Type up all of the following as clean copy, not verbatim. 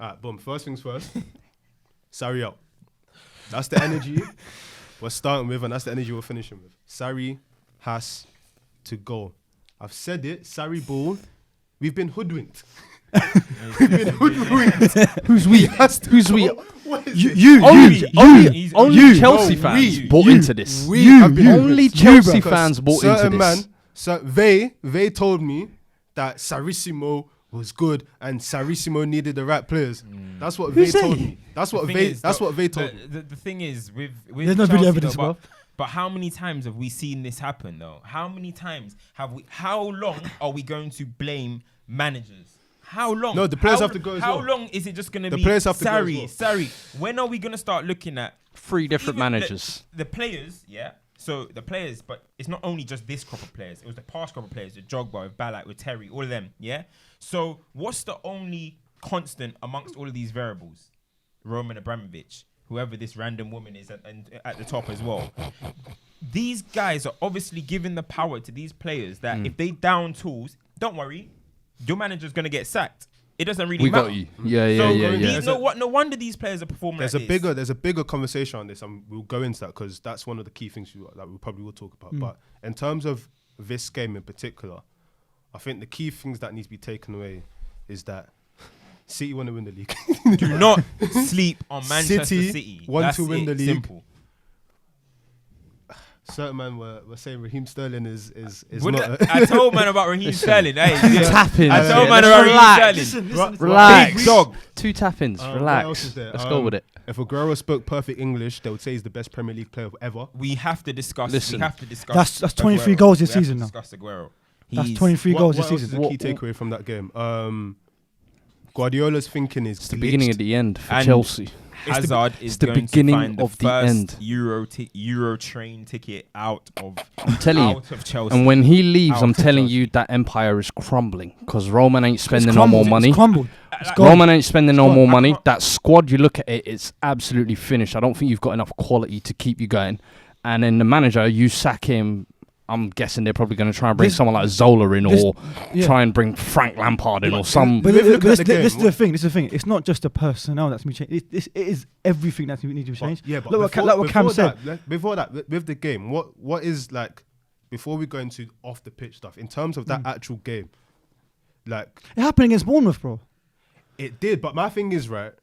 Alright, boom. First things first. Sarri out. That's the energy we're starting with, and that's the energy we're finishing with. Sarri has to go. I've said it. Sarri ball. We've been hoodwinked. We've been hoodwinked. Who's we? Who's we? Only Chelsea fans bought into this. Only Chelsea fans bought into this. They told me that Sarissimo was good and Sarissimo needed the right players. That's what they told me. That's what they told me. The thing is, with there's no video evidence, bro. But how many times have we seen this happen, though? How many times have we? How long are we going to blame managers? How long? No, the players have to go as well. How long is it just going to be players have to go as well. Sarri? When are we going to start looking at 3 different managers? The players, yeah. So the players, but it's not only just this crop of players. It was the past crop of players, with Drogba, with Ballack, with Terry, all of them, yeah. So what's the only constant amongst all of these variables? Roman Abramovich, whoever this random woman is at the top as well. These guys are obviously giving the power to these players that if they down tools, don't worry, your manager's going to get sacked. It doesn't really matter. We got you. Yeah. No wonder these players are performing there's like this. There's a bigger conversation on this, and we'll go into that because that's one of the key things that we probably will talk about. But in terms of this game in particular, I think the key things that need to be taken away is that City want to win the league. Do not sleep on Manchester City. Want to win the league. Simple. Certain man were saying Raheem Sterling is I told man about Raheem Sterling. Hey, tap-ins. I told man about Raheem Sterling. Relax. Big dog. 2 tap-ins. Relax. Let's go with it. If Aguero spoke perfect English, they would say he's the best Premier League player ever. We have to discuss. Listen, That's 23 goals this season now. Discuss Aguero. That's 23 goals this season. What is the key takeaway from that game? Guardiola's thinking is it's the beginning of the end for Chelsea. Hazard is the going to find the first Euro train ticket out of Chelsea. And when he leaves, I'm telling you that empire is crumbling because Roman ain't spending no more money. It's crumbled. Roman ain't spending no more money. That squad, you look at it, it's absolutely finished. I don't think you've got enough quality to keep you going. And then the manager, you sack him. I'm guessing they're probably going to try and bring someone like Zola in or try and bring Frank Lampard in or some. But this is the thing. It's not just the personnel that's been changed. It is everything that needs to be changed. Yeah, but look what Cam said. Before that, with the game, what is like, before we go into off the pitch stuff, in terms of that actual game, like. It happened against Bournemouth, bro. It did, but my thing is, right,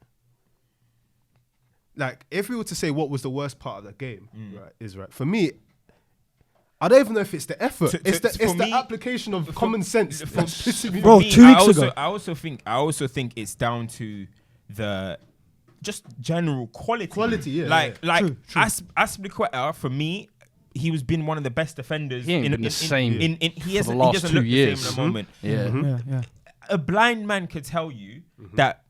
like, if we were to say what was the worst part of the game, right, for me, I don't even know if it's the effort. It's the application of common sense. Bro, 2 weeks ago. I also think it's down to the just general quality. Yeah. True. Aspilicueta, for me, he was been one of the best defenders. He doesn't look the same in the moment. Yeah. A blind man could tell you that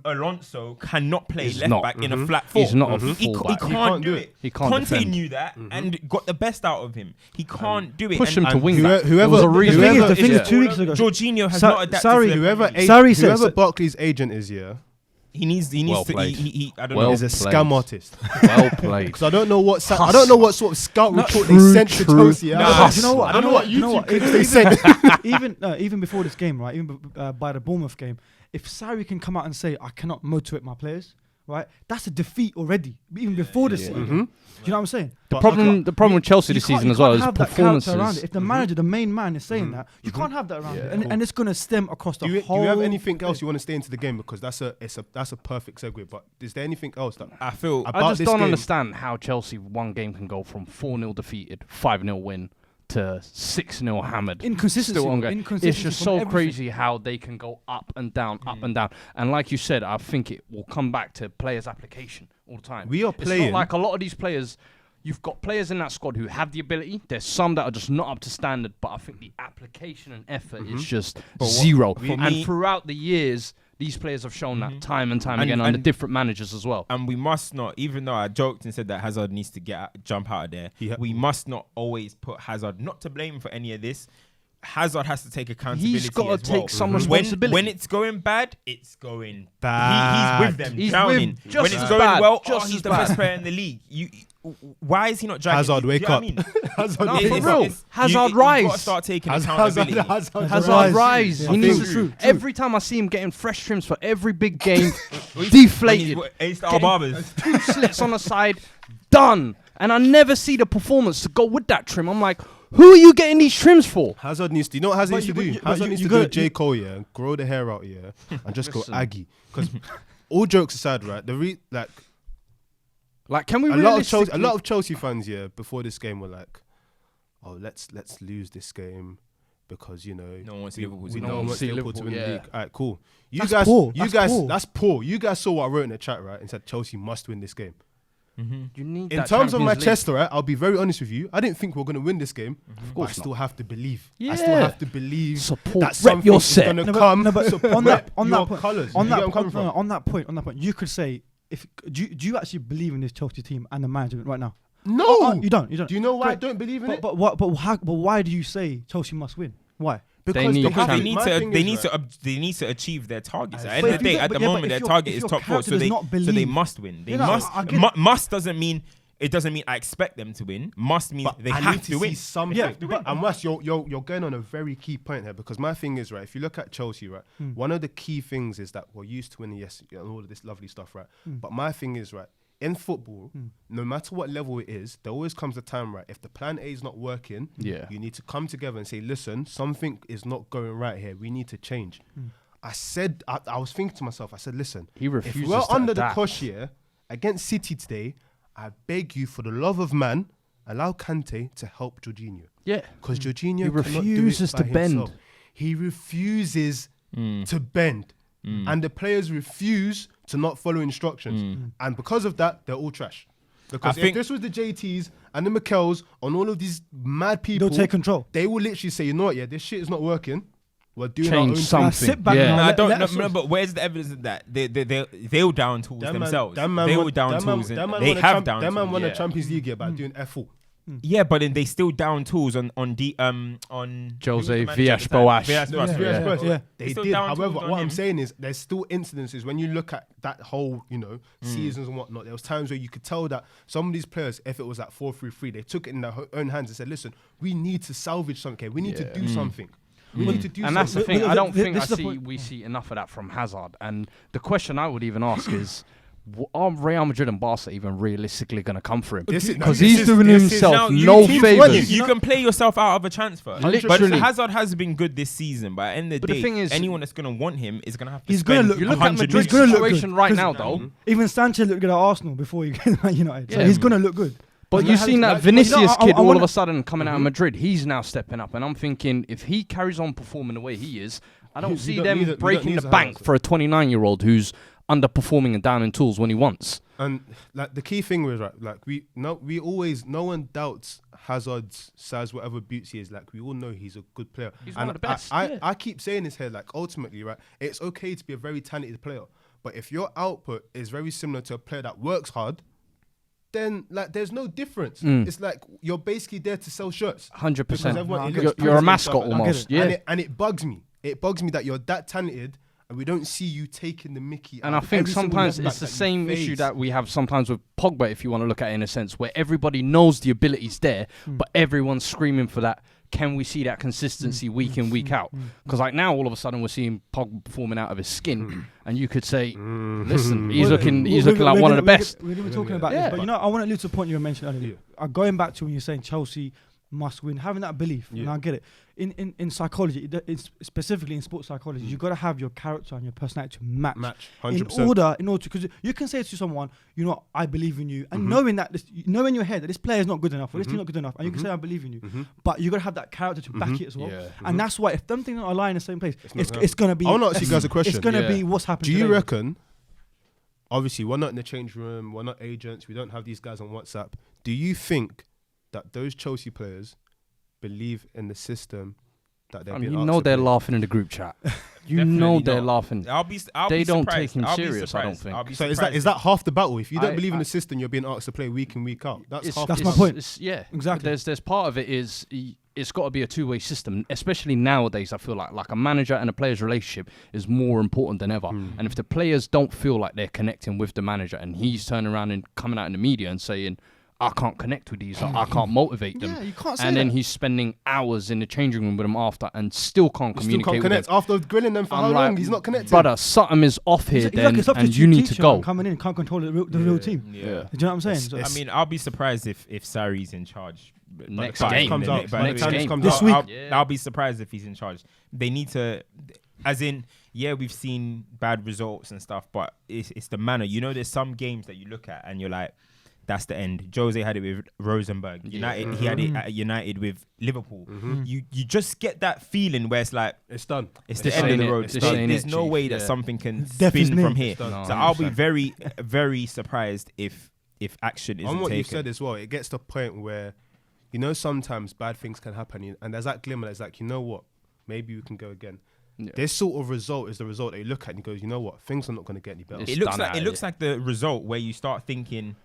Alonso cannot play left back in a flat four. He's not a fullback. He can't do it. He can't Conte defend. knew that and got the best out of him. He can't do it. Push him to wing back. The thing is 2 weeks ago. Jorginho has not adapted. Whoever Barkley's agent is, he needs well to. I don't well know. He's a scam artist. Well played. Because I don't know what sort of scout report they sent to Chelsea. You know what? I don't know what YouTube clips they sent. Even before this game, right? Even by the Bournemouth game, if Sarri can come out and say, I cannot motivate my players, right? That's a defeat already, even before the season. Do you know what I'm saying? The problem with Chelsea this season as well is performances. If the manager, the main man, is saying that, you can't have that around it. And it's going to stem across the whole... Do you have anything else you want to stay into the game? Because that's a perfect segue. But is there anything else that I just don't understand how Chelsea one game can go from 4-0 defeated, 5-0 win, to 6-0 hammered. Inconsistency. It's just so crazy how they can go up and down, up and down. And like you said, I think it will come back to players' application all the time. It's not like a lot of these players. You've got players in that squad who have the ability. There's some that are just not up to standard, but I think the application and effort is just zero. And throughout the years, these players have shown that time and time again under different managers as well. And we must not, even though I joked and said that Hazard needs to jump out of there, we must not always put Hazard, not to blame for any of this. Hazard has to take accountability. He's got to take some When responsibility. it's going bad, it's going Bad. He's with them, He's drowning. with just When it's as going bad, well, just he's as the bad. best player in the league. Why is he not dragging? Hazard, you wake know what up. I mean? Hazard, No, wake for up. real. Hazard You've rise. got to start taking accountability. Hazard rise. Yeah, He true, needs true. every time I see him getting fresh trims for every big game, deflated. Ace our barbers. 2 slits on the side, done. And I never see the performance to go with that trim. I'm like, who are you getting these trims for? Hazard needs to. You know what Hazard But needs to you- do? but Hazard you- needs you to do a gotta- J. Cole, yeah, grow the hair out, yeah, and just Listen. go Aggie. Because all jokes aside, right? Like, can we a lot realistically... of Chelsea fans, yeah, before this game were like, oh, let's lose this game because you know No one wants we Liverpool to we win. no one wants See Liverpool to win Liverpool, the yeah. league. Alright, cool. That's poor. That's poor. You guys saw what I wrote in the chat, right? And said Chelsea must win this game. You need In that terms of Champions League. Manchester, right? I'll be very honest with you. I didn't think we were going to win this game, but I course still have to believe. Yeah. I still have to believe Support. that Rep something your is set. going to No, but- come. no, but Support on that your point, colours. on You get that where I'm coming point, from? on that point, you could say, do you actually believe in this Chelsea team and the management right now? No, You don't. Do you know why I Great. don't believe in it? But why do you say Chelsea must win? Why? Because need the- Because They they need my to. thing They is, need right, to. They need to achieve their targets. At the But end of if the day, you- at the but yeah, but moment, if their your- target if is your top 4. character So does they not so they believe- must win. They You know, must. I get it. Must doesn't mean. It doesn't mean I expect them to win. Must means But they I have need to see win. something. Yeah, And Wes, you're going on a very key point here because my thing is, right, if you look at Chelsea, right, one of the key things is that we're used to winning, yes, and all of this lovely stuff, right? But my thing is, right, in football, no matter what level it is, there always comes a time, right, if the plan A is not working, Yeah. you need to come together and say, listen, something is not going right here. We need to change. I said, I was thinking to myself, I said, listen, He refuses if we're to under adapt. the cosh here against City today, I beg you, for the love of man, allow Kante to help Jorginho. Yeah. Because Jorginho He cannot do it refuses by to bend. himself. He refuses to bend. And the players refuse to not follow instructions. And because of that, they're all trash. Because I if think- this was the JTs and the Mikkels on all of these mad people, They'll take control. they will literally say, you know what, yeah, this shit is not working. We're doing Change our own something. Sit back Yeah. now. No, I Let- don't. let No, us- no, but where's the evidence of that? They were down tools themselves. They were down tools, and they have down That man tools. won a Yeah. Champions League by doing F4. Yeah, but then they still down tools on Jose Villas-Boas. Yeah. They still did. down However, tools on what him. I'm saying is there's still incidences when you look at that whole, seasons and whatnot. There was times where you could tell that some of these players, if it was at 4-3-3, they took it in their own hands and said, listen, we need to salvage something here. We need to do something. We need to do And that's the something. thing. I don't think this is the point. we see enough of that from Hazard. And the question I would even ask is, are Real Madrid and Barca even realistically going to come for him? Because he's doing himself no favours. You can play yourself out of a transfer. But Literally. Hazard has been good this season. But at the end of But the the day, thing is- anyone that's going to want him is going to have to He's gonna spend look- You look at 100 Madrid's gonna look situation good. right 'Cause- now, though. Even Sanchez looked good at Arsenal before he came to Man United. So Yeah. he's gonna look good. But And you've that seen has- that but Vinicius I kid all wanna- of a sudden coming out of Madrid. He's now stepping up. And I'm thinking, if he carries on performing the way he is, I don't We see don't them need it- we don't breaking need the to bank have for a 29-year-old who's underperforming and down in tools when he wants. And like the key thing was, right, like no one doubts Hazard's size, whatever boots he is. Like we all know he's a good player. He's and one of the best, I yeah. keep saying this here, like ultimately, right, it's okay to be a very talented player, but if your output is very similar to a player that works hard, then like there's no difference. It's like you're basically there to sell shirts. 100%. Because everyone- it You're- looks you're a pretty and mascot stuff like that. almost, I get yeah. And it bugs me. It bugs me that you're that talented and we don't see you taking the mickey. And out I of think every single sometimes left it's the back that you same issue face. that we have sometimes with Pogba, if you want to look at it in a sense, where everybody knows the ability's there, but everyone's screaming for that. Can we see that consistency week in, week out? Because like now, all of a sudden, we're seeing Pogba performing out of his skin, and you could say, listen, he's looking like one of the best. We're going to be talking about Yeah. this, but I want to allude to a point you mentioned earlier. Going back to when you're saying Chelsea must win, having that belief, and I get it. In psychology, it's specifically in sports psychology, you got to have your character and your personality to match. 100%. In order to, because you can say to someone, I believe in you, and knowing that, knowing in your head that this player is not good enough or this team not good enough, and you can say I believe in you, but you got to have that character to back it as well. Yeah. And that's why if them things don't align in the same place, not it's going to be. I want to ask you guys a question. It's going to Yeah. be what's happening. Do you today. reckon? Obviously, we're not in the change room. We're not agents. We don't have these guys on WhatsApp. Do you think that those Chelsea players believe in the system that they're being asked to They're play? laughing in the group chat. You Definitely know they're not. laughing. They don't take him serious, I don't think. So is that half the battle? If you don't believe in the system, you're being asked to play week in, week out. That's half. That's the my battle. point. Yeah, Exactly. There's part of it is it's got to be a two-way system, especially nowadays. I feel like a manager and a player's relationship is more important than ever. And if the players don't feel like they're connecting with the manager, and he's turning around and coming out in the media and saying, I can't connect with these, I can't motivate them. Yeah, you can't say and then that. he's spending hours in the changing room with them after and still can't communicate with them. After grilling them for how long? He's not connected. Brother, something is off here He's then, like a and you need to teacher go. coming in, can't control the real team. Yeah. Do you know what I'm saying? So, I mean, I'll be surprised if Sarri's in charge. Next But game. comes out. Next game. This week. I'll be surprised if he's in charge. They need to, as in, yeah, we've seen bad results and stuff, but it's the manner. You know, there's some games that you look at and you're like, that's the end. Jose had it with Rosenborg. United, he had it at United with Liverpool. You just get that feeling where it's like, it's done. It's the end of the road. There's no way that something can spin from here. So I'll be very, very surprised if action isn't On what taken. you said as well, it gets to a point where, you know, sometimes bad things can happen, and there's that glimmer that's like, you know what, maybe we can go again. Yeah. This sort of result is the result that you look at and you go, you know what, things are not going to get any better. It looks like the result where you start thinking,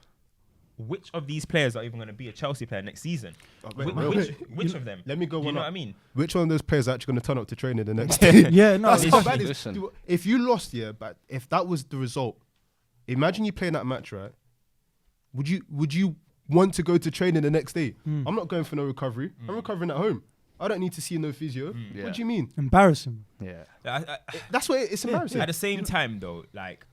which of these players are even going to be a Chelsea player next season? Which of them? Let me go one. You know what I mean? Which one of those players are actually going to turn up to training the next day? Yeah, no. That's how bad it is. If you lost, but if that was the result, imagine you playing that match, right? Would you want to go to training the next day? I'm not going for no recovery. I'm recovering at home. I don't need to see no physio. Yeah. What do you mean? Embarrassing. Yeah. That's what it's embarrassing. At the same time, though, like,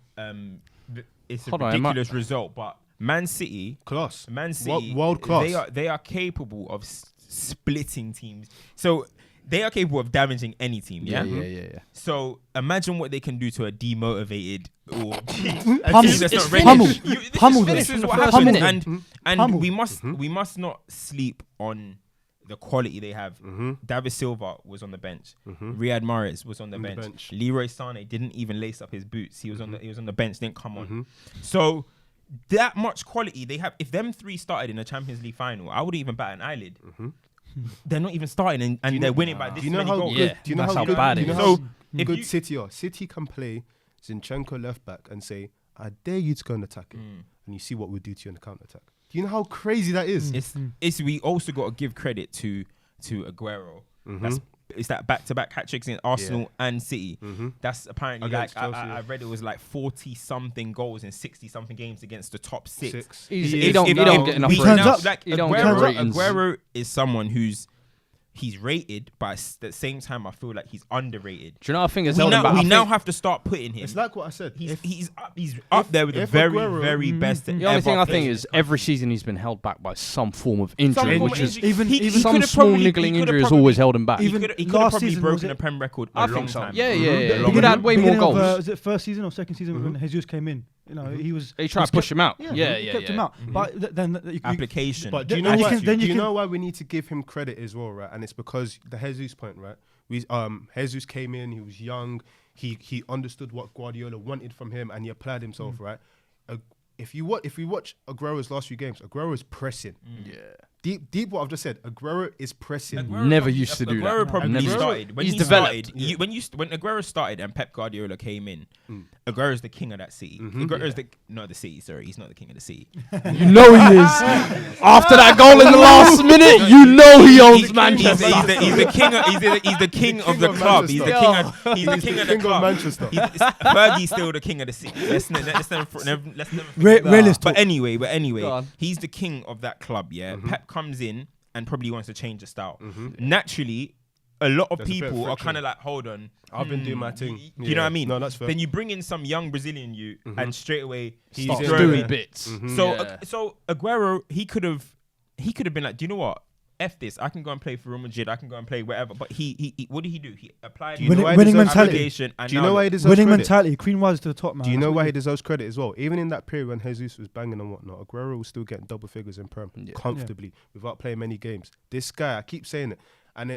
it's a ridiculous result, but Man City, world class. They are capable of splitting teams. So they are capable of damaging any team. Yeah. So imagine what they can do to a demotivated or a team that's not ready. This is what happens, and we must not sleep on the quality they have. David Silva was on the bench. Riyad Mahrez was on the bench. Leroy Sané didn't even lace up his boots. He was on the bench. Didn't come on. So that much quality they have. If them three started in a Champions League final, I wouldn't even bat an eyelid. They're not even starting, and they're winning by this many goals. Do you know how bad it is? So good City are. City can play Zinchenko left back and say, "I dare you to go and attack it," and you see what we'll do to you in the counter attack. Do you know how crazy that is? It's we also got to give credit to Aguero. It's that back-to-back hat-tricks in Arsenal and City. That's apparently against like Chelsea, I read it was like 40-something goals in 60-something games against the top six. He don't get enough ratings. Like Aguero is someone he's rated, but at the same time, I feel like he's underrated. Do you know what I think is we now have to start putting him. It's like what I said. He's up there with the very best. The only thing I think is every season he's been held back by some form of injury, which is even some small niggling injury has always held him back. He could have probably broken a Prem record. I think so. Yeah. He could have way more goals. Was it first season or second season when Jesus came in? You know, They tried to push him out. He kept him out. But then application. But do you know what? Do you know why we need to give him credit as well, right? And it's because the Jesus point, right? Jesus came in. He was young. He understood what Guardiola wanted from him, and he applied himself, right? If we watch Aguero's last few games, Aguero is pressing. Deep what I've just said. Aguero is pressing. Never used to do that. Aguero probably started when he's he developed. started. When Aguero started and Pep Guardiola came in, Aguero is the king of that city. Aguero is the city. Sorry, he's not the king of the city. You know he is. After that goal in the last minute, you know he owns Manchester. He's the king. He's the king of the club. He's the king of the club. Manchester. Fergie's still the king of the city. Let's never realist. But anyway, he's the king of that club. Yeah, Pep comes in and probably wants to change the style. Naturally, a lot of people are kind of like, hold on, I've been doing my thing. You know what I mean? No, that's fair. Then you bring in some young Brazilian youth and straight away he's doing bits. So Aguero, he could have been like, do you know what? F this. I can go and play for Real Madrid. I can go and play wherever. But he what did he do? He applied winning mentality. Do you know why he deserves winning credit? mentality? Queen was to the top, man. Do you know why he deserves credit as well? Even in that period when Jesus was banging and whatnot, Aguero was still getting double figures in Prem comfortably without playing many games. This guy, I keep saying it, and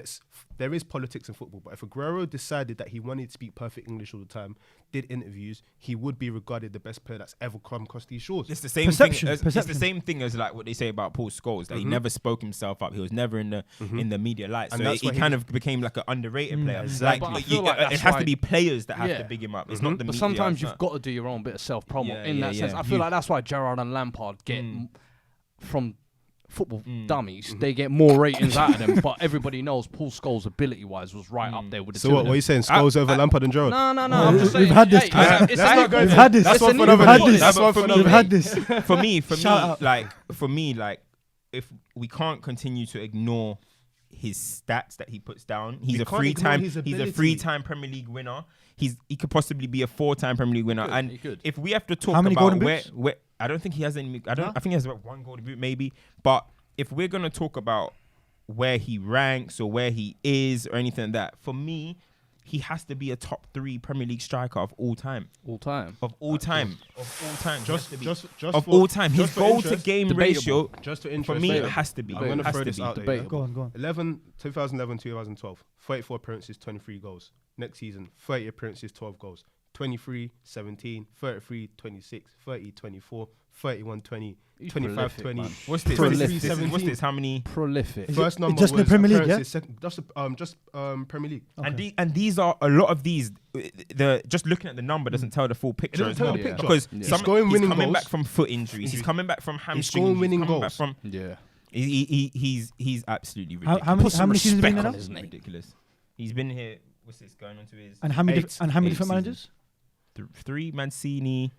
there is politics in football, but if Aguero decided that he wanted to speak perfect English all the time, did interviews, he would be regarded the best player that's ever come across these shores. It's the same thing. It's the same thing as like what they say about Paul Scholes. That he never spoke himself up. He was never in the media light. So he kind of became like an underrated player. Exactly. It has to be players that have to big him up. It's not the media. But sometimes you've got to do your own bit of self-promo in that sense. I feel like that's why Gerrard and Lampard get from football dummies. They get more ratings out of them, but everybody knows Paul Scholes ability-wise was right up there with the So two what? of What are them. you saying? Scholes over Lampard and Gerrard? No. I'm just saying. We've had this. We've had this. That's one for another We've had day. this. That's one for another We've day. had this. For me, Shout out. like, if we can't continue to ignore his stats that he puts down, he's We a can't ignore his ability. three-time Premier League winner. He could possibly be a 4-time Premier League winner. He could. If we have to talk How many about golden boots? where I don't think he has any. I No? think he has about 1 golden boot maybe. But if we're gonna talk about where he ranks or where he is or anything like that, for me, he has to be a top 3 Premier League striker of all time. All time. Of all time. Just Of all time. His just for goal to interest, game debatable. ratio, Just for for interest, me, yeah. it has to be. I'm gonna Has throw to this be. out there. Debatable. Go on. 2011, 2012, 34 appearances, 23 goals. Next season, 30 appearances, 12 goals. 23, 17, 33, 26, 30, 24, 31, 20, He's 25, prolific, 20. man. What's this? Prolific. What's this? How many? Prolific. Is First it number just in the was Premier League, appearances, second, just Premier League. Okay. And these are a lot of these. The just looking at the number doesn't tell the full picture doesn't as tell well the picture. because Yeah. some, He's scoring he's winning coming goals. back from foot injuries. He's coming back from hamstring. scoring winning coming goals. back from. Yeah. He's absolutely ridiculous. How many seasons has he been respect there on now? his name. Ridiculous. He's been here. What's this going on to his? And how many Eight different seasons. managers? 3 Mancini,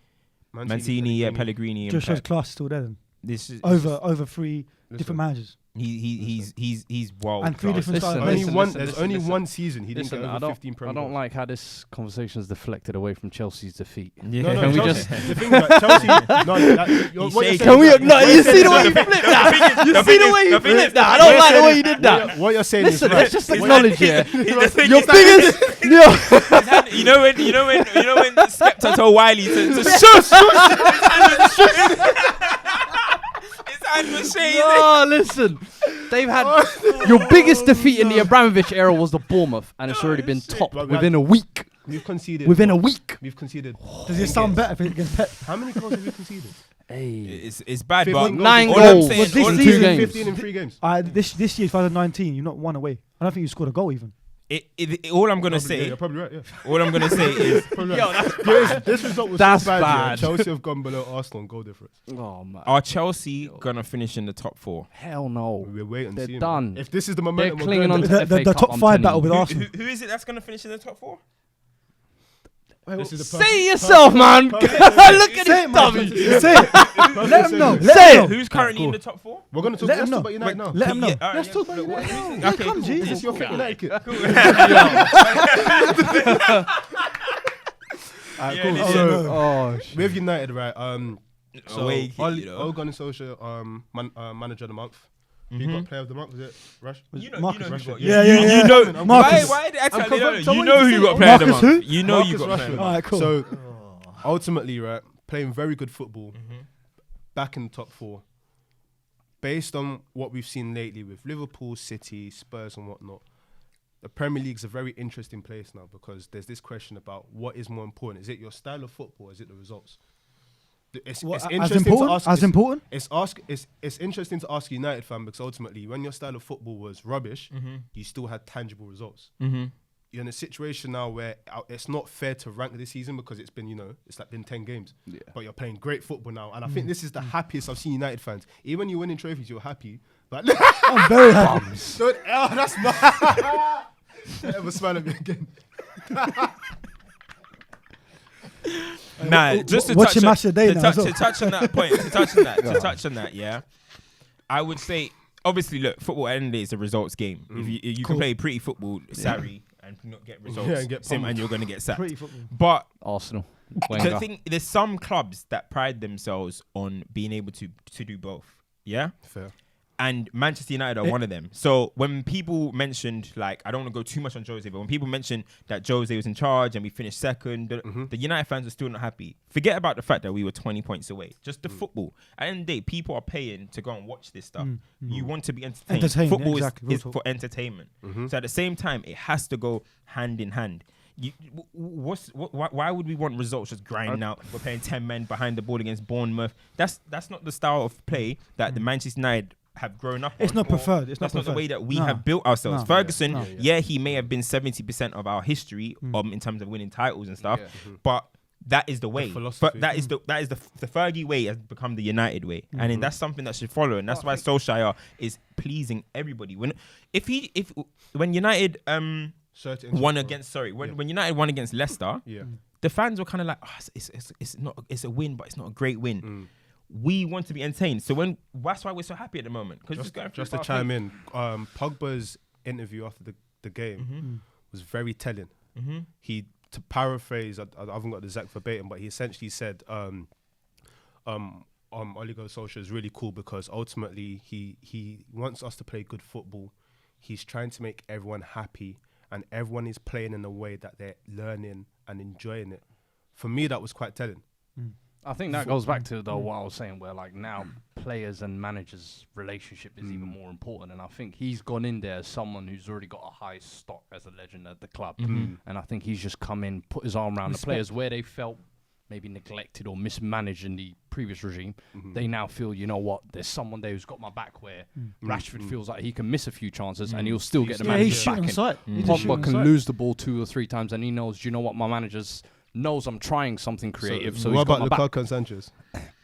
Mancini, yeah, Pellegrini. Just shows and class still there then. this is Over 3 different managers. he's wild. And 3 different Listen, styles. There's only one season he didn't Listen, get I over don't, 15 I Premier don't goals. like how this conversation is deflected away from Chelsea's defeat. Yeah. No, Can we Chelsea, just- the thing is that Chelsea, what you're saying Can we is that- acknowledge? You see the way you flipped that? You see the way you flipped that? I don't like the way you did that. What you're saying Listen, is let's right. just acknowledge here. Your Your biggest. you know when Skepta told Wiley to Shush! his hand was shaking. Oh, listen. They've had your biggest defeat in the Abramovich era was the Bournemouth, and it's already been topped But we within had- a week. We've conceded. Within a week. We've conceded. Does it sound better if it's against Pep? How many goals have we conceded? Hey. It's bad, but 15 9 all I'm goals saying- Was this all- in season 2 games. 15 in 3 games. This year, 2019, you've not won away. I don't think you scored a goal even. all I'm gonna Yeah, say, you're probably right. Yeah. all I'm gonna say is Probably right. This result was That's so bad. bad. Yeah. Chelsea have gone below Arsenal in goal difference. Oh, man. are Chelsea gonna finish in the top 4? Hell no. We're waiting. They're see, done. Man. If this is the They're momentum, we're clinging going on there. to The FA Cup, top I'm 5 telling battle you. with Arsenal. Who is it that's gonna finish in the top 4? This is the Say it yourself, man. Look at this dummy. Say it. Let him know. Say it. Who's currently in the top 4? We're going to talk Let him know. about United now. Let him know. Yeah, alright, Let's yeah. talk about Look, United. what- Yeah, come, Is Jesus. this your fit United kit? Cool. Alright, Yeah, cool. this So, is- Oh, with United, right? So Away kit, Ole you know. Ole Gunnar Solskjaer, manager of the month. Who got player of the month? Was it Rush? You know, Marcus who you got. Yeah. You know, Marcus. why did I tell confirmed. you? So You what know did who you you say? got player of the Marcus month. who? You know you Marcus got player of the Rashford. month. Alright, cool. So ultimately, right, playing very good football, back in the top 4. Based on what we've seen lately with Liverpool, City, Spurs, and whatnot, the Premier League's a very interesting place now because there's this question about what is more important. Is it your style of football or is it the results? It's What, as interesting to important? ask. As important? It's interesting to ask a United fan because ultimately, when your style of football was rubbish, you still had tangible results. You're in a situation now where it's not fair to rank this season because it's been, it's like been 10 games. Yeah. But you're playing great football now. And I think this is the happiest I've seen United fans. Even when you're winning trophies, you're happy. But I'm very happy. that's my... Don't ever smile at me again. Nah, just to Watch touch your on- match of the day to now touch- as well. to touch on that point, touch on that, yeah. I would say, obviously, look, football at the end of the day is a results game. If you can play pretty football, sorry, and not get results, Yeah, and get pummeled. and you're gonna get sacked. Pretty football. But Arsenal. the Wenger. thing, there's some clubs that pride themselves on being able to do both. Yeah. Fair. And Manchester United are one of them. So when people mentioned, like, I don't want to go too much on Jose, but when people mentioned that Jose was in charge and we finished second, the United fans are still not happy. Forget about the fact that we were 20 points away. Just the football. At the end of the day, people are paying to go and watch this stuff. You want to be entertained. Entertained, Football exactly. Real is talk. for entertainment. So at the same time, it has to go hand in hand. Why would we want results just grinding out? We're playing 10 men behind the ball against Bournemouth. That's not the style of play that the Manchester United have grown up It's on, not or preferred. It's that's not not the way preferred. that we No. have built ourselves. No. Ferguson, No. yeah, he may have been 70% of our history in terms of winning titles and stuff, but that is the way. philosophy. But that is the Fergie way has become the United way, and then that's something that should follow, and that's why Solskjaer is pleasing everybody. When United when United won against Leicester, the fans were kind of like, it's a win, but it's not a great win. We want to be entertained, so that's why we're so happy at the moment. Just to chime in, Pogba's interview after the game was very telling. He, to paraphrase, I haven't got the exact verbatim, but he essentially said, Ole Gunnar Solskjaer is really cool because ultimately he wants us to play good football. He's trying to make everyone happy, and everyone is playing in a way that they're learning and enjoying it. For me, that was quite telling. I think that goes back to what I was saying, where like now players and managers' relationship is even more important. And I think he's gone in there as someone who's already got a high stock as a legend at the club. And I think he's just come in, put his arm around the players where they felt maybe neglected or mismanaged in the previous regime. They now feel, you know what, there's someone there who's got my back, where Rashford feels like he can miss a few chances and he'll still get the manager's back. Pogba can lose the ball 2 or 3 times and he knows, do you know what, my manager's knows I'm trying something creative. So what about Lukaku and Sanchez?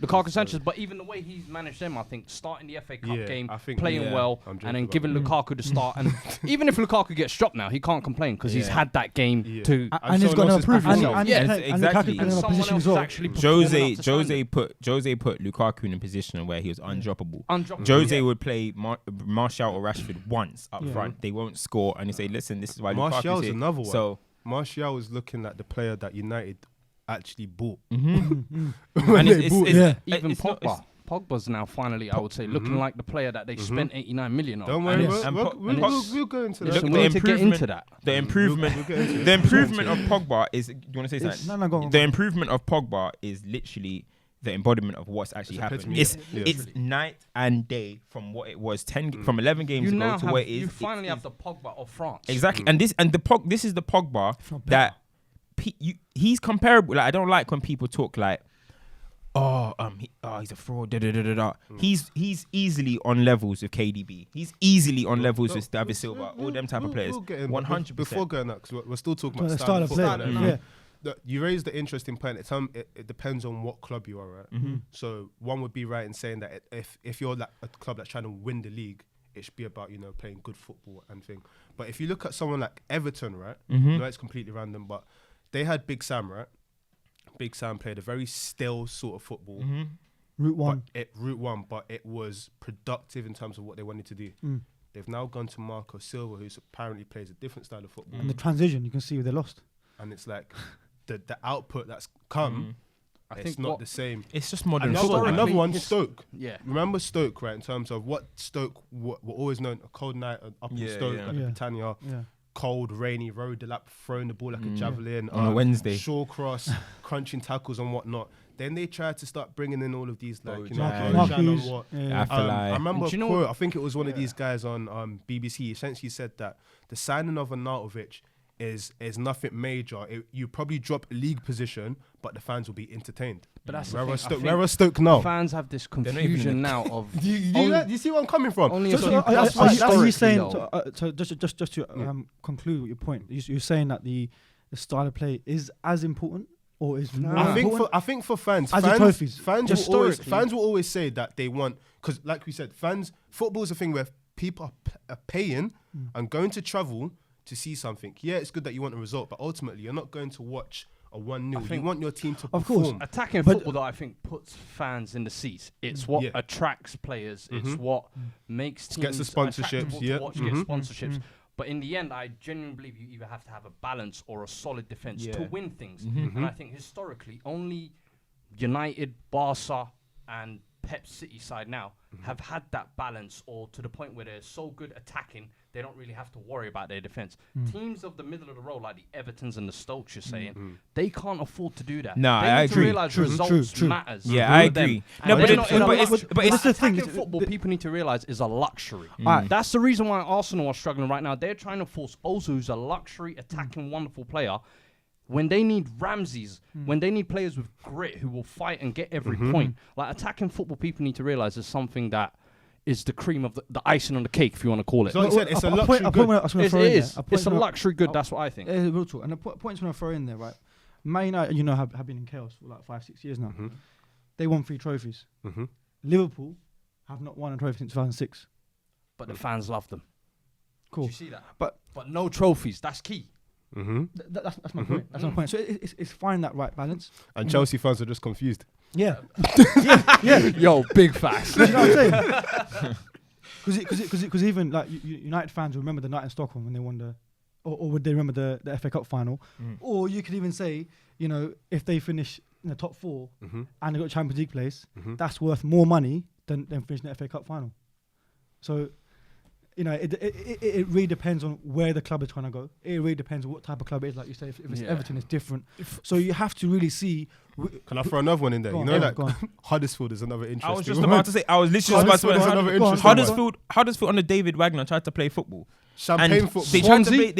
Lukaku and Sanchez, but even the way he's managed them, I think, starting the FA Cup game, playing well, and then giving Lukaku the start. And even if Lukaku gets dropped now, he can't complain because he's had that game to... And he's got to prove himself. And Lukaku in a position as well. Jose put Lukaku in a position where he was undroppable. Jose would play Martial or Rashford once up front. They won't score, and he say, listen, this is why Martial's Lukaku's here. another one. So Martial was looking at the player that United actually bought. And even Pogba's now finally, I would say, looking like the player that they spent 89 million on. Don't worry, we'll go into that. We need to get into that. The improvement of Pogba is... You want to say something? No, go on. The improvement of Pogba is literally the embodiment of what's actually happened. It's night and day from what it was 11 games ago to where it is. You finally have the Pogba of France. Exactly, and this is the Pogba that he's comparable. Like, I don't like when people talk like, he's a fraud. He's easily on levels with KDB. He's easily on levels with David Silva. All them type of players. 100%. Before going that, because we're still talking about style of play. You raised the interesting point. It depends on what club you are, right? So one would be right in saying that if you're like a club that's trying to win the league, it should be about, playing good football and thing. But if you look at someone like Everton, right? No, it's completely random, but they had Big Sam, right? Big Sam played a very still sort of football. Route one, but it was productive in terms of what they wanted to do. They've now gone to Marco Silva, who apparently plays a different style of football. And the transition, you can see where they lost. And it's like the output that's come, it's not the same. It's just modern. Another one, Stoke. Yeah. Remember Stoke, right? In terms of what Stoke were always known, a cold night up in Stoke at the Britannia. Cold, rainy road, the lap throwing the ball like a javelin on a Wednesday, Shawcross, crunching tackles and whatnot. Then they tried to start bringing in all of these like I remember a quote. I think it was one of these guys on BBC. He essentially said that the signing of Arnautovic is nothing major. You probably drop a league position, but the fans will be entertained. But that's where are Stoke now? Fans have this confusion now of. Do you see where I'm coming from? Are you saying just to conclude with your point? You're saying that the style of play is as important, or is more important? I think for fans will always say that they want, because like we said, football is a thing where people are paying and going to travel to see something. Yeah, it's good that you want a result, but ultimately you're not going to watch a 1-0. You want your team to perform. Of course. Attacking football that I think puts fans in the seats. It's what attracts players. It's what makes teams gets the sponsorships. To watch, get sponsorships. But in the end, I genuinely believe you either have to have a balance or a solid defense to win things. And I think historically, only United, Barca, and Pep City side now have had that balance, or to the point where they're so good attacking, they don't really have to worry about their defense. Teams of the middle of the road, like the Evertons and the Stokes, you're saying, they can't afford to do that. No, I agree. Realize results matters. Yeah, I agree. No, but it's the thing. Football, people need to realize, is a luxury. That's the reason why Arsenal are struggling right now. They're trying to force Ozil, who's a luxury attacking wonderful player. When they need Ramses, when they need players with grit who will fight and get every point, like attacking football, people need to realize is something that is the cream of the icing on the cake, if you want to call it. So it's a luxury good. It is. It's a luxury good. That's what I think. Real talk. And the points when I throw in there, right? Man United, have been in chaos for like 5-6 years now. They won 3 trophies. Liverpool have not won a trophy since 2006. But the fans love them. Cool. Did you see that? But no trophies. That's key. That's my point. That's my point. So it's find that right balance. And Chelsea fans are just confused. Yeah. Yo, big facts. You know what I'm saying? Because even like United fans remember the night in Stockholm when they won the, or would they remember the FA Cup final? Or you could even say, if they finish in the top 4 and they got Champions League place, that's worth more money than finishing the FA Cup final. So, it really depends on where the club is trying to go. It really depends on what type of club it is. Like you say, if it's Everton, it's different. So you have to really see. Can I throw another one in there? Huddersfield is another interesting. I was just about to say. I was literally about to say Huddersfield under David Wagner tried to play football. Champagne football. They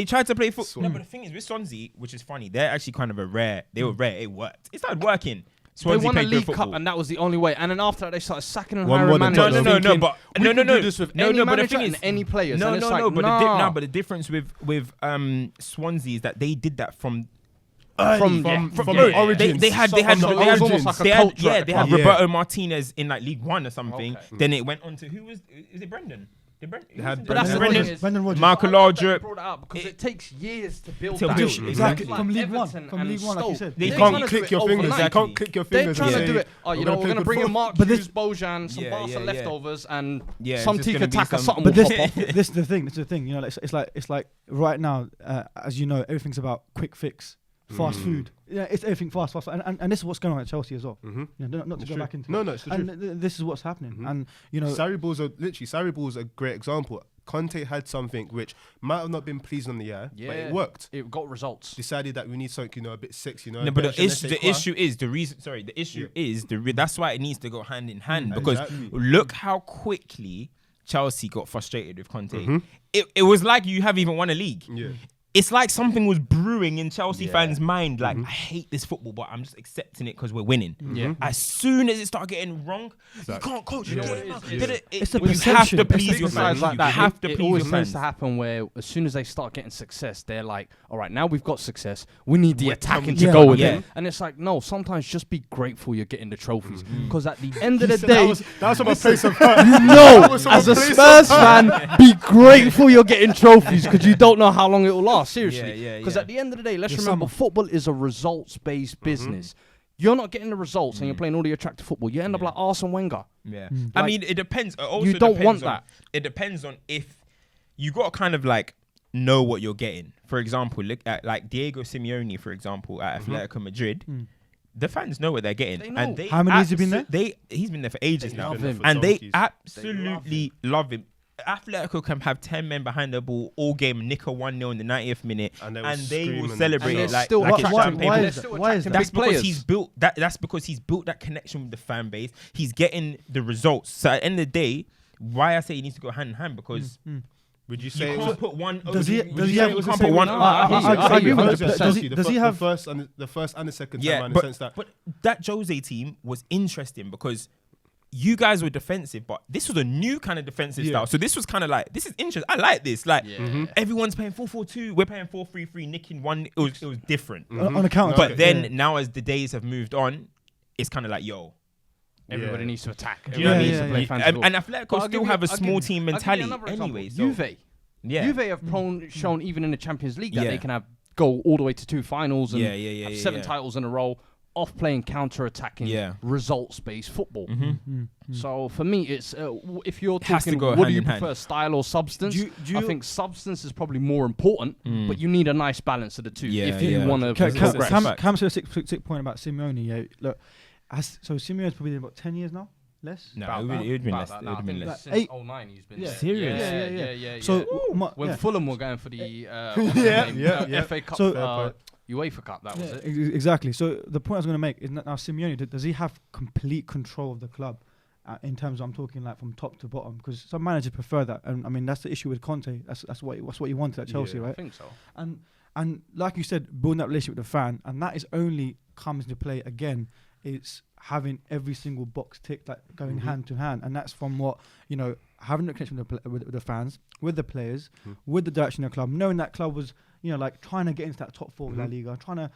tried to play football. No, but the thing is with Swansea, which is funny, they're actually kind of they were rare. It worked. It started working. Swansea they won a League Cup, and that was the only way. And then after that, they started sacking and hiring managers. No. But the thing is, any players. But the difference with Swansea is that they did that from origins. They had Roberto Martinez in like League One or something. Okay. Then it went on to is it Brendan? Brendan Rodgers. Michael Laudrup. Brought it up because it takes years to build that. Exactly. Like from League One, like you said. They can't click your fingers. They can't click your fingers. They're trying to do it. We're going to bring in Mark Hughes, Bojan, some Barca leftovers, and some tiki-taka, something will pop off. This is the thing. It's like right now, as you know, everything's about quick fix. Fast food. Yeah, it's everything fast. And this is what's going on at Chelsea as well. Not to go back into it's the truth. And this is what's happening. And Sarri Ball's a great example. Conte had something which might have not been pleasing on the eye, but it worked. It got results. Decided that we need something, a bit sexy, No, but the issue is that's why it needs to go hand in hand because look how quickly Chelsea got frustrated with Conte. It was like you haven't even won a league. Yeah. It's like something was brewing in Chelsea fans' mind. Like, I hate this football, but I'm just accepting it because we're winning. As soon as it started getting wrong, you can't coach. It's a you have to please your fans. Like you that. have to it please always your fans. tends to happen where as soon as they start getting success, they're like, all right, now we've got success. We need the attacking to go with it. And it's like, no, sometimes just be grateful you're getting the trophies. Because at the end of the day, that's my place of hurt. As a Spurs fan, be grateful you're getting trophies because you don't know how long it will last. Seriously. Because at the end of the day, let's remember, football is a results-based business. You're not getting the results and you're playing all the attractive football. You end up like Arsene Wenger. I mean, it depends. You don't want that. It depends on if you got to kind of like know what you're getting. For example, look at like Diego Simeone, for example, at Atletico Madrid. The fans know what they're getting. And how many years has he been there? He's been there for ages now. And they absolutely love him. Atletico can have 10 men behind the ball all game, nick a 1-0 in the 90th minute, and they will celebrate it like why is that? That's because he's built that. That's because he's built that connection with the fan base. He's getting the results. So at the end of the day, why I say he needs to go hand in hand because. Would you say you can't put one? Does he have the first and the second time in the sense that? But that Jose team was interesting because you guys were defensive, but this was a new kind of defensive style. So this was kind of like, this is interesting. I like this. Like everyone's playing 4-4-2. We're playing 4-3-3, nicking one. It was different on account. But then now as the days have moved on, it's kind of like everybody needs to attack. Everybody needs to play fantasy. And Atletico still have a small team mentality anyway. Juve have shown even in the Champions League that they can go all the way to 2 finals and have 7 titles in a row off playing counter-attacking results-based football. So for me, it's if you're thinking, what do you prefer, style or substance? I think substance is probably more important, but you need a nice balance of the two if you want to progress. Cam said a sick point about Simeone. Look, so Simeone's probably been about 10 years now. Less? No, it would have been less. Since 2009 he's been serious. Yeah. So when Fulham were going for the FA Cup, UEFA Cup, that was it. Exactly. So the point I was going to make is that now Simeone, does he have complete control of the club in terms of, I'm talking like from top to bottom? Because some managers prefer that, and I mean that's the issue with Conte. That's what he wanted at Chelsea, right? I think so. And like you said, building that relationship with the fan, and that is only comes into play again. It's having every single box ticked, like going hand to hand, and that's from what having the connection with the fans, with the players, with the direction of the club, knowing that club was like trying to get into that top 4 of La Liga, trying to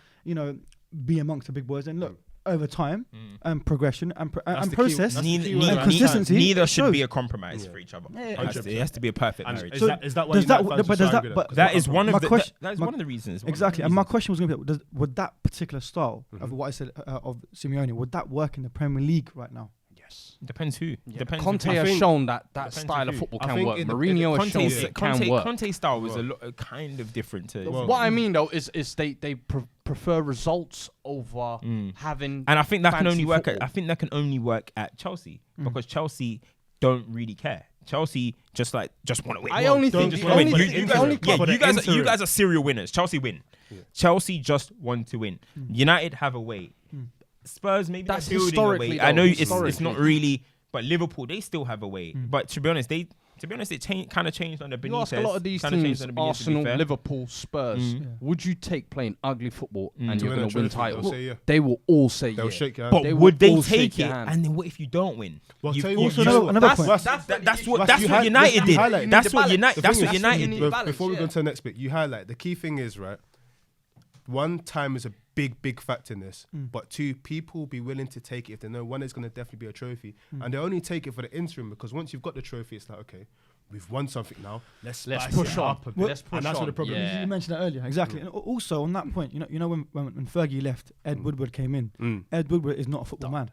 be amongst the big boys. And look, over time and progression and That's the process key- and that's the key word. consistency. Neither it should shows. be a compromise for each other. It has to be a perfect And marriage. is that why does that- United fans but are does so that- angry but- then? That is one my of the question- that is one of the reasons. Exactly. And my question was going to be, would that particular style of what I said of Simeone, would that work in the Premier League right now? Yes. Depends who. Depends. Conte who. has think- shown that depends style of who. football I can think work. it- Mourinho has shown it can work. Conte's style was kind of different to. What I mean though is they prefer results over having. And I think that can fancy only work. football. I think that can only work at Chelsea because Chelsea don't really care. Chelsea just want to win. I only think just the wanna only win. thing- You the only guys- club- you guys are serial winners. Chelsea win. Chelsea just want to win. United have a way. Spurs maybe That's they're building a historically way. though, I know it's historically. not really, but Liverpool they still have a way. But to be honest, it kind of changed under Benitez. You ask a lot of these Kinda changed teams, under Benitez, to be Arsenal, fair. Liverpool, Spurs, would you take playing ugly football and To you're win going a to win trophy, they'll titles? say yeah. They will all say They'll yeah. shake your hand. But They would they will all take shake it? your hand. And then what if you don't win? Well, tell you Also, what, another point. That's what you United you did. highlight- That's what The United. thing That's is, what United need did. balance, before we yeah. go to the next bit, you highlight the key thing is right. One, time is a big factor in this, but two, people will be willing to take it if they know one is going to definitely be a trophy, and they only take it for the interim because once you've got the trophy, it's like okay, we've won something now. Let's spice push it on. up a bit. Let's push and that's what on. the problem Yeah. is. You mentioned that earlier, exactly. And also on that point, you know when Fergie left, Ed Woodward came in. Ed Woodward is not a football man,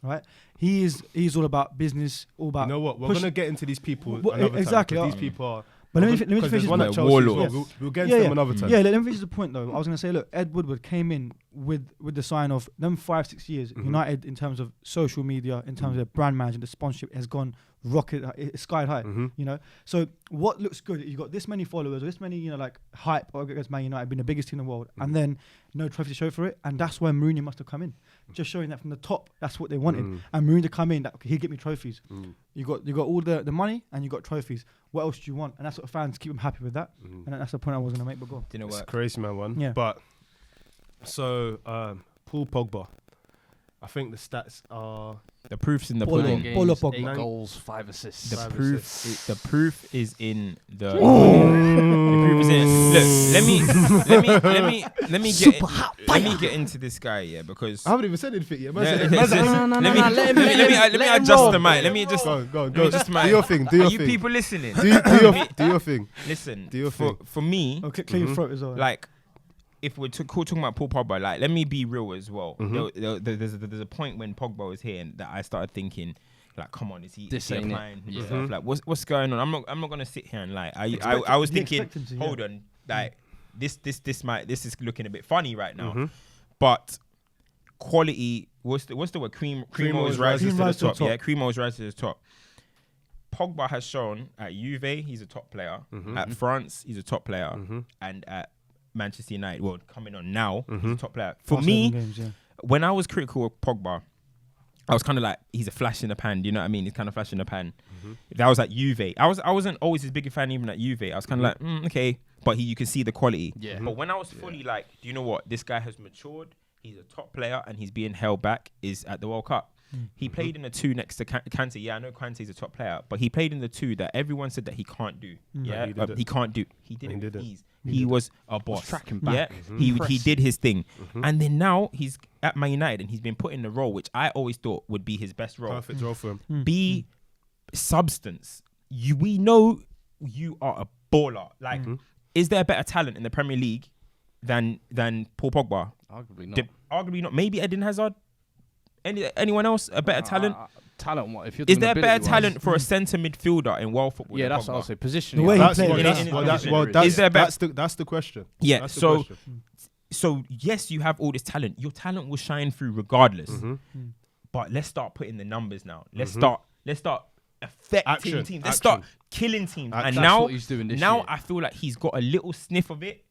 right? He's all about business, all about. You know what? We're push- going to get into these people Well, another exactly. time. 'Cause these people are. But let me because finish there's this one point. at Chelsea as well. Warlords. We'll get into them another time. Yeah, let me finish the point though. I was going to say, look, Ed Woodward came in with the sign of them 5-6 years. United, in terms of social media, in terms of brand management, the sponsorship has gone rocket, it's sky high. You know, so what looks good? You got this many followers, this many, like hype against Man United, being the biggest team in the world, and then no trophy to show for it, and that's where Mourinho must have come in, just showing that from the top. That's what they wanted, and Mourinho to come in that he'll get me trophies. You got all the money and you got trophies. What else do you want? And that's what fans keep them happy with that. And that's the point I was going to make. But go on. Didn't It's work. crazy, man. One. Yeah. But so Paul Pogba, I think the stats are The proof's in the Paulo- pudding. Paulo Games, 8 Pogba. goals, 5 assists. The Five proof. assists. The proof is in the. The proof is in. Look, let me get into this guy, yeah, because. I haven't even said anything yet. Man Yeah, said- yeah, man said- No, Let me adjust the mic. Let me just. Go on. Let me just Do your thing. Do Are your you thing. people listening? Do your thing. Listen. Do your thing. For me, Okay, clear your throat as well. like, if we're talking about Paul Pogba, like, let me be real as well. There's a point when Pogba was here and that I started thinking, like, come on, is he This ain't it. applying Yeah. himself? Like, what's going on? I'm not gonna sit here and lie. I was you thinking, expect him to, hold on, like, this is looking a bit funny right now, but quality. What's the word? Cremo's rises to the top. Yeah, Cremo's rises to the top. Pogba has shown at Juve he's a top player. At France he's a top player, and at Manchester United, well, coming on now, he's a top player. For me, Games, yeah. when I was critical of Pogba, I was kind of like, he's a flash in the pan. Do you know what I mean? He's kind of flash in the pan. That was at Juve. I wasn't always as big a fan even at Juve. I was kind of like, okay, but you can see the quality. Yeah. But when I was fully like, do you know what? This guy has matured. He's a top player and he's being held back. Is at the World Cup. He played in the 2 next to Kante. Yeah, I know Kante's a top player, but he played in the 2 that everyone said that he can't do. Yeah, he did it. he can't do. He did He it did with it. ease. He was a boss. tracking Yeah, back. he did his thing, and then now he's at Man United and he's been put in the role which I always thought would be his best role. Perfect role for him. Be substance. We know you are a baller. Like, is there a better talent in the Premier League than Paul Pogba? Arguably not. Arguably not. Maybe Eden Hazard. Anyone else a better talent? Talent what? If you're Is doing there better ability-wise. talent for a centre midfielder in world football? Yeah, than that's what Pogba? I'll say. Position. The way he That's played, what- yeah. that's- well, that's- well, that's- Is there that's the question. Yeah. That's the So question. yes, you have all this talent. Your talent will shine through regardless. But let's start putting the numbers now. Let's start affecting Action, teams. Let's action. start killing teams. Action. And That's now, what he's doing this now year. I feel like he's got a little sniff of it.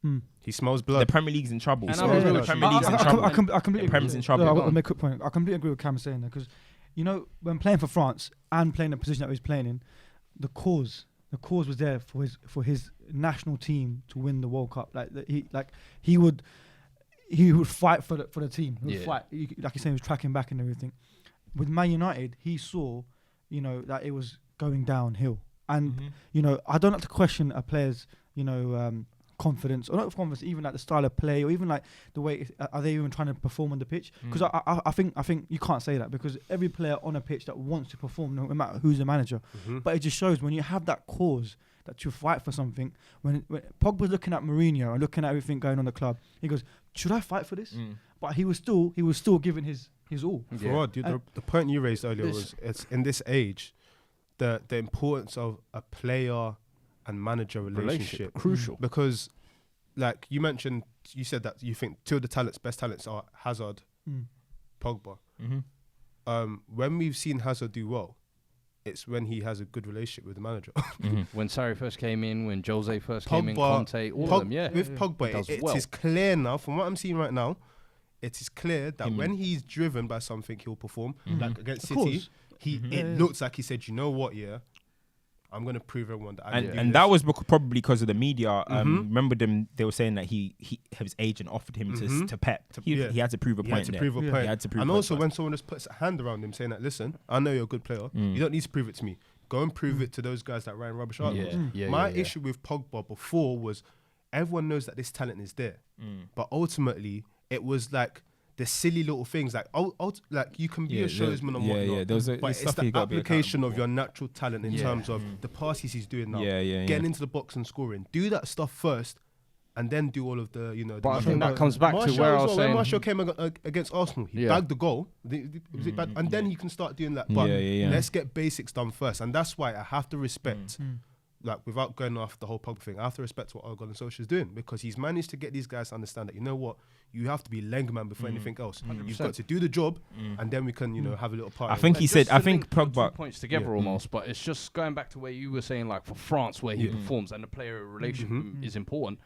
He smells The blood. Premier League's in trouble. And So I'm real the with Premier you. League's in I trouble. I completely The Prem's in agree. trouble. No, Go I'll on. make a quick point. I completely agree with Cam saying that because, you know, when playing for France and playing the position that he was playing in, the cause was there for his national team to win the World Cup. He would fight for the team. He would fight. Like you say, he was tracking back and everything. With Man United, he saw, you know, that it was going downhill. And, you know, I don't like to question a player's, you know, confidence, or not confidence, even like the style of play, or even like the way are they even trying to perform on the pitch? Because I think you can't say that, because every player on a pitch that wants to perform, no matter who's the manager, but it just shows when you have that cause that you fight for something. When Pogba's looking at Mourinho and looking at everything going on in the club, he goes, "Should I fight for this?" But he was still giving his all. Fuad, the point you raised earlier was it's in this age, the importance of a player and manager relationship crucial, because like you mentioned, you said that you think two of the best talents are Hazard, Pogba. When we've seen Hazard do well, it's when he has a good relationship with the manager. When Sarri first came in, when Jose first came in, Conte, all of them, with Pogba, it is clear now, from what I'm seeing right now, it is clear that when he's driven by something, he'll perform. Like against City, it looks like he said, you know what, I'm going to prove everyone that I can do and this. that was probably because of the media. Remember them? They were saying that his agent offered him to Pep. He had to prove a point. He had to prove. And also when someone just puts a hand around him saying that, listen, I know you're a good player. You don't need to prove it to me. Go and prove it to those guys that ran rubbish articles. My issue with Pogba before was everyone knows that this talent is there, but ultimately it was like the silly little things, like like you can be a showsman and whatnot, but it's the application of your natural talent in terms of the passes he's doing now, getting into the box and scoring. Do that stuff first, and then do all of the, But I think that comes back to where I was saying. When Martial came against Arsenal, he bagged the goal, and then he can start doing that. But let's get basics done first, and that's why I have to respect. Like, without going off the whole Pogba thing, I have to respect what Argon and Solskjaer is doing, because he's managed to get these guys to understand that, you know what, you have to be Lengman before anything else. 100%. You've got to do the job, and then we can, have a little party. I think he said, I think Pogba 2 points together almost, but it's just going back to where you were saying, like for France, where he performs and the player relationship is important.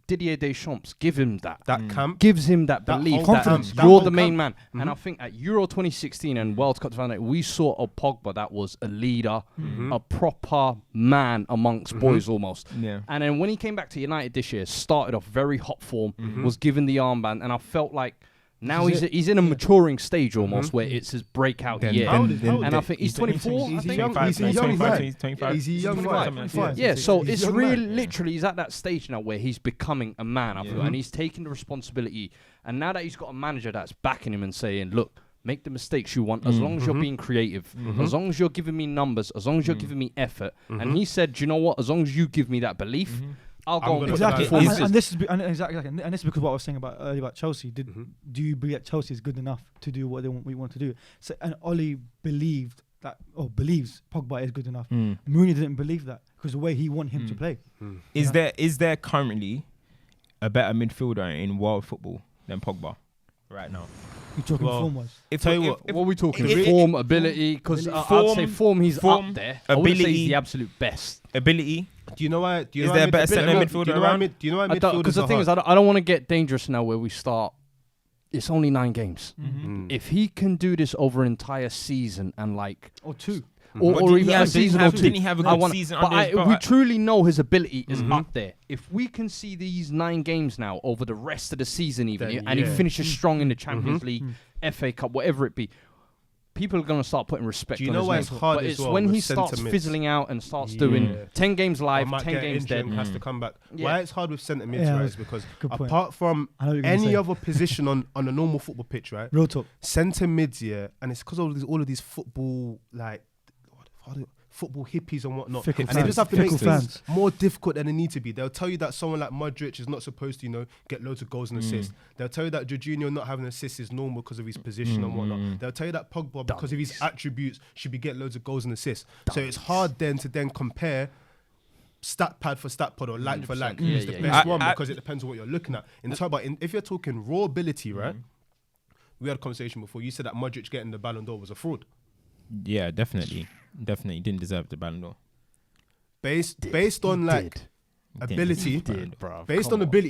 Didier Deschamps, give him that camp, gives him that belief, confidence. That you're the main man. And I think at Euro 2016 and World Cup 2008, we saw a Pogba that was a leader, a proper man amongst boys almost. And then when he came back to United this year, started off very hot form, was given the armband, and I felt like now he's in a maturing stage almost, where it's his breakout year. And I think he's 24. He's I young. think. He's a young guy. Yeah, so it's really literally he's at that stage now where he's becoming a man, I feel, and he's taking the responsibility. And now that he's got a manager that's backing him and saying, look, make the mistakes you want, as long as you're being creative, as long as you're giving me numbers, as long as you're giving me effort. And he said, do you know what? As long as you give me that belief, I'll go on. Exactly, and this is this is because what I was saying earlier about Chelsea. Do you believe that Chelsea is good enough to do what we want to do? So, and Oli believes Pogba is good enough. Mourinho didn't believe that because the way he wanted him to play. Is there currently a better midfielder in world football than Pogba right now? You're talking form-wise. What are we talking? Form, ability? Because I'd say form. He's up there. I wouldn't say he's the absolute best. Ability. Do you know why? Is there a better centre midfielder around? Do you know why midfielders? Because the thing is, I don't want to get dangerous now where we start. It's only 9 games. If he can do this over an entire season and or 2. Or even a season or 2. Didn't he have a good season under his belt? We truly know his ability is up there. If we can see these 9 games now over the rest of the season even, and he finishes strong in the Champions League, FA Cup, whatever it be, people are going to start putting respect on his name. Do you know why it's hard as well? But it's when he starts fizzling out and starts doing 10 games live, 10 games dead. Has to come back. Why it's hard with centre mids, right, is because apart from any other position on a normal football pitch, right? Real talk. Centre mids, and it's because of all of these football, like, football hippies and whatnot, and they just have to make things more difficult than they need to be. They'll tell you that someone like Modric is not supposed to, get loads of goals and assists. They'll tell you that Jorginho not having assists is normal because of his position and whatnot. They'll tell you that Pogba, because of his attributes, should be getting loads of goals and assists. So it's hard then to compare stat pad for stat pad or like for like who's the best one, because it depends on what you're looking at. If you're talking raw ability, right? We had a conversation before. You said that Modric getting the Ballon d'Or was a fraud. Yeah, definitely didn't deserve the Ballon d'Or. Based on ability,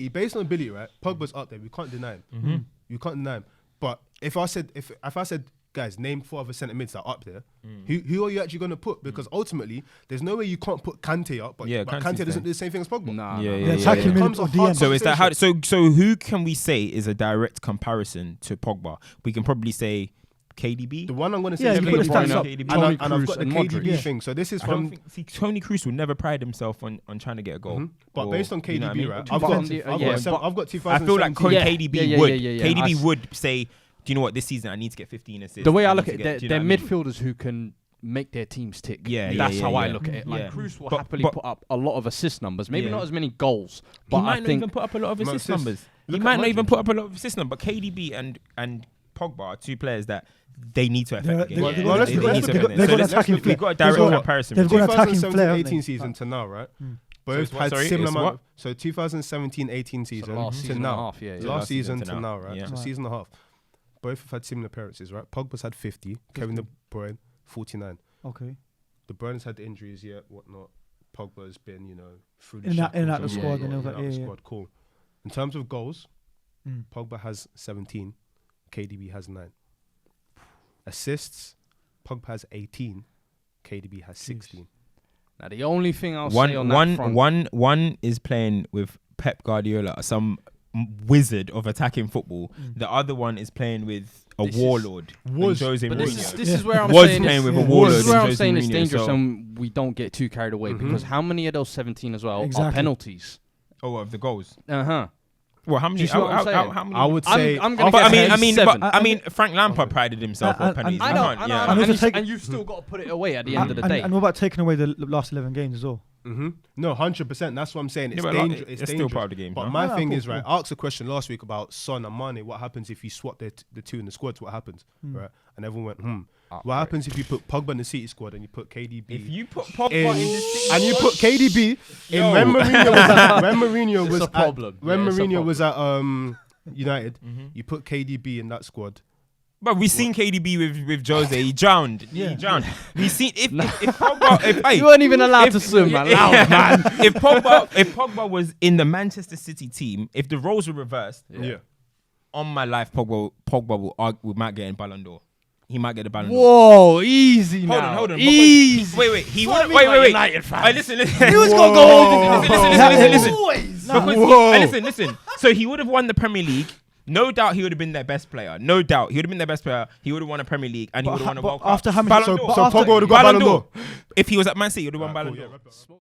based on ability, right? Pogba's up there. We can't deny him. You can't deny him. But if I said, guys, name 4 other centre mids that are up there, who are you actually going to put? Because ultimately, there's no way you can't put Kante up, but Kante doesn't do the same thing as Pogba. So is that how? So who can we say is a direct comparison to Pogba? We can probably say KDB. The one I'm going to say Yeah, is you put the stats up. KDB. Toni And I've Kroos got the and KDB Modric. thing. So this is I don't from... think, see, Toni Kroos would never pride himself on trying to get a goal. But based on KDB, you know what I mean? right? But on the- I've got 2017. I feel like KDB would. Yeah. KDB would say, do you know what? This season I need to get 15 assists. The way I need look to at get- it, do you they're know what I mean? midfielders who can make their teams tick. Yeah, That's how I yeah. look at it. Like Yeah. Kroos will But- happily but- put up a lot of assist numbers. Maybe Yeah. not as many goals, but He might I not think even put up a lot of No, assist assists. numbers. He Look might at not even Modric. put up a lot of assist numbers. But KDB and Pogba are two players that they need to affect the game. They've Well, got let's- they've let's- got let's- an let's- attacking let's- We've flair. got a direct They've got- comparison. they've got an attacking flair, 2017-18 haven't they? season to now, right? Mm. Both So it's what, had sorry? similar It's amount. what? So 2017-18 season last to season and a now. half, yeah. Last season to now, right? Yeah. So Right. season and a half. Both have had similar appearances, right? Pogba's had 50. Kevin De Bruyne 49. Okay. De Bruyne's had injuries yet, whatnot. Pogba's been, through the In and out shackles the of- squad, and in all that, out the yeah. squad. Cool. In terms of goals, Mm. Pogba has 17. KDB has 9. Assists, Pogba has 18. KDB has 16. now the only thing I'll say on that front, One is playing with Pep Guardiola, some wizard of attacking football. The other one is playing with a This is- warlord, was- Jose but Mourinho. this is where I'm Was saying playing it's, with a this warlord is where in I'm Jose saying it's Mourinho, dangerous, so- and we don't get too carried away because how many of those 17 as well are Exactly. penalties? Oh, of the goals. Uh-huh. Well, how many? Do you see what I'm saying? how many? I would say... I'm gonna But get I mean, seven. Frank Lampard prided himself on penalties. I You know, can't- I know, yeah. I know. And also And you've still got to put it away at the end of the day. And what about taking away the last 11 games as well? No, 100%. That's what I'm saying. It's Yeah, but dangerous. it's It's still dangerous. part of the game, But no? my No, thing cool, is, right, cool. I asked a question last week about Son and Mane. What happens if you swap the two in the squads? What happens? Right? And everyone went, What happens if you put Pogba in the City squad and you put KDB If you put Pogba in, in the City and you squad- put KDB Yo. in when Mourinho was It's a problem. when Yeah, it's a Mourinho was at United, you put KDB in that squad. But we've seen KDB with Jose. He drowned. Yeah. He drowned. We've seen if Pogba. You weren't even allowed to swim, man. Loud, man. If Pogba was in the Manchester City team, if the roles were reversed, Yeah. on my life, Pogba might get in Ballon d'Or. He might get the Ballon d'Or. Whoa, easy Hold now. on, hold on. Easy. Wait. He What would. do you mean by Wait. United fans? Hey, listen. He was gonna go over. Listen. Because listen. So he would have won the Premier League. No doubt he would have been their best player. No doubt he would have been their best player. He would have won a Premier League and he would have won a World Cup. After how many? Ballon So d'Or. Pogba would have got Ballon d'Or. If he was at Man City, he would have won Ballon Cool, d'Or. yeah.